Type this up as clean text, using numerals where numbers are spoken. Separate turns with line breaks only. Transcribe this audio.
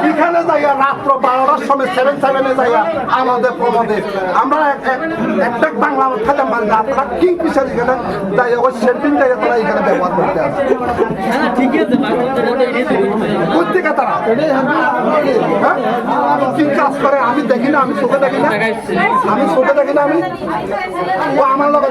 এখানে যাইয়া রাত্র 12টার সময় 7-7 যাইয়া আমাদের প্রমাদে আমরা একটা বাংলা খাতাম আপনারা কি কিসের এখানে যাইয়া ওই সেন্টিং জায়গা তারা এখানে ব্যবহার করতে আসে প্রত্যেকে তারা কি কাজ করে আমি দেখি না, আমি চোখে দেখি না, আমি ও আমার লগে